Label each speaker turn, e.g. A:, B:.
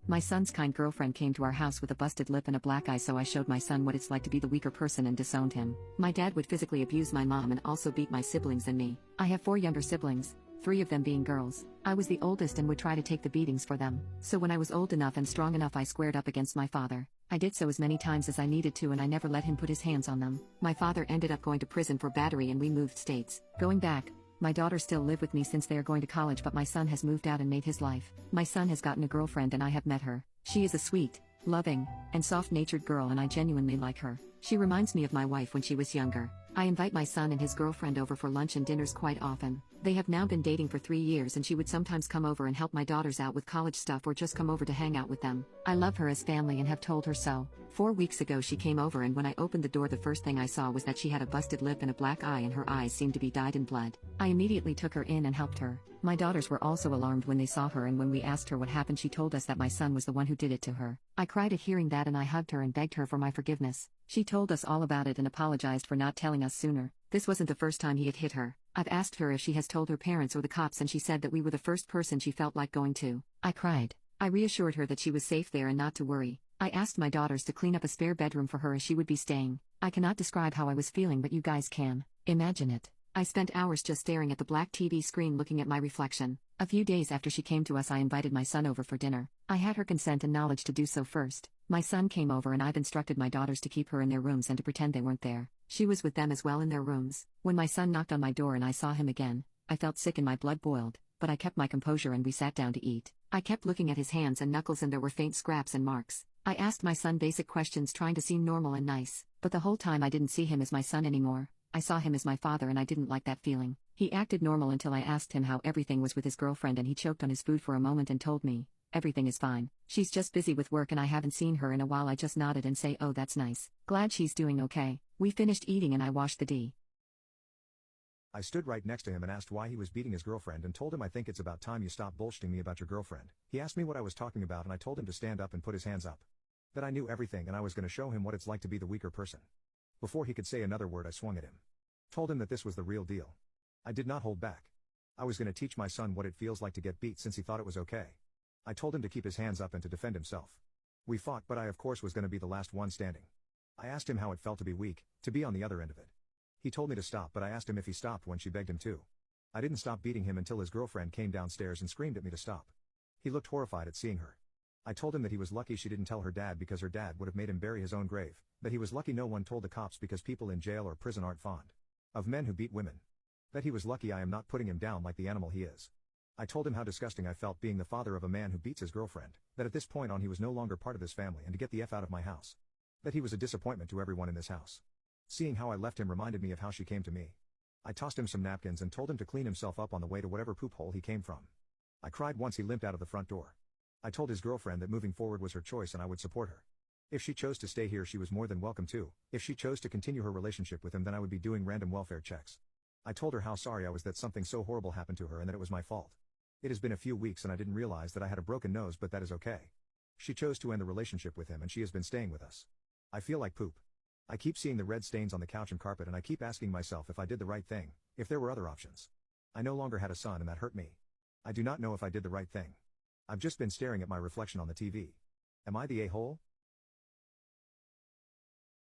A: My son's kind girlfriend came to our house with a busted lip and a black eye, so I showed my son what it's like to be the weaker person and disowned him. My dad would physically abuse my mom and also beat my siblings and me. I have 4 younger siblings, 3 of them being girls. I was the oldest and would try to take the beatings for them. So when I was old enough and strong enough, I squared up against my father. I did so as many times as I needed to, and I never let him put his hands on them. My father ended up going to prison for battery and we moved states. Going back, my daughters still live with me since they are going to college, but my son has moved out and made his life. My son has gotten a girlfriend and I have met her. She is a sweet, loving, and soft-natured girl and I genuinely like her. She reminds me of my wife when she was younger. I invite my son and his girlfriend over for lunch and dinners quite often. They have now been dating for 3 years and she would sometimes come over and help my daughters out with college stuff or just come over to hang out with them. I love her as family and have told her so. 4 weeks ago she came over and when I opened the door the first thing I saw was that she had a busted lip and a black eye and her eyes seemed to be dyed in blood. I immediately took her in and helped her. My daughters were also alarmed when they saw her, and when we asked her what happened she told us that my son was the one who did it to her. I cried at hearing that and I hugged her and begged her for my forgiveness. She told us all about it and apologized for not telling us sooner. This wasn't the first time he had hit her. I've asked her if she has told her parents or the cops and she said that we were the first person she felt like going to. I cried. I reassured her that she was safe there and not to worry. I asked my daughters to clean up a spare bedroom for her as she would be staying. I cannot describe how I was feeling, but you guys can. Imagine it. I spent hours just staring at the black TV screen looking at my reflection. A few days after she came to us, I invited my son over for dinner. I had her consent and knowledge to do so first. My son came over and I've instructed my daughters to keep her in their rooms and to pretend they weren't there. She was with them as well in their rooms. When my son knocked on my door and I saw him again, I felt sick and my blood boiled, but I kept my composure and we sat down to eat. I kept looking at his hands and knuckles and there were faint scraps and marks. I asked my son basic questions trying to seem normal and nice, but the whole time I didn't see him as my son anymore. I saw him as my father and I didn't like that feeling. He acted normal until I asked him how everything was with his girlfriend and he choked on his food for a moment and told me, "Everything is fine. She's just busy with work and I haven't seen her in a while." I just nodded and say, "Oh, that's nice. Glad she's doing okay." We finished eating and I washed the D.
B: I stood right next to him and asked why he was beating his girlfriend and told him, "I think it's about time you stop bullshitting me about your girlfriend." He asked me what I was talking about and I told him to stand up and put his hands up. That I knew everything and I was going to show him what it's like to be the weaker person. Before he could say another word I swung at him. Told him that this was the real deal. I did not hold back. I was going to teach my son what it feels like to get beat since he thought it was okay. I told him to keep his hands up and to defend himself. We fought, but I of course was going to be the last one standing. I asked him how it felt to be weak, to be on the other end of it. He told me to stop, but I asked him if he stopped when she begged him to. I didn't stop beating him until his girlfriend came downstairs and screamed at me to stop. He looked horrified at seeing her. I told him that he was lucky she didn't tell her dad because her dad would have made him bury his own grave, that he was lucky no one told the cops because people in jail or prison aren't fond of men who beat women. That he was lucky I am not putting him down like the animal he is. I told him how disgusting I felt being the father of a man who beats his girlfriend, that at this point on he was no longer part of this family and to get the F out of my house. That he was a disappointment to everyone in this house. Seeing how I left him reminded me of how she came to me. I tossed him some napkins and told him to clean himself up on the way to whatever poop hole he came from. I cried once he limped out of the front door. I told his girlfriend that moving forward was her choice and I would support her. If she chose to stay here she was more than welcome to. If she chose to continue her relationship with him then I would be doing random welfare checks. I told her how sorry I was that something so horrible happened to her and that it was my fault. It has been a few weeks and I didn't realize that I had a broken nose, but that is okay. She chose to end the relationship with him and she has been staying with us. I feel like poop. I keep seeing the red stains on the couch and carpet and I keep asking myself if I did the right thing, if there were other options. I no longer had a son and that hurt me. I do not know if I did the right thing. I've just been staring at my reflection on the TV. Am I the a-hole?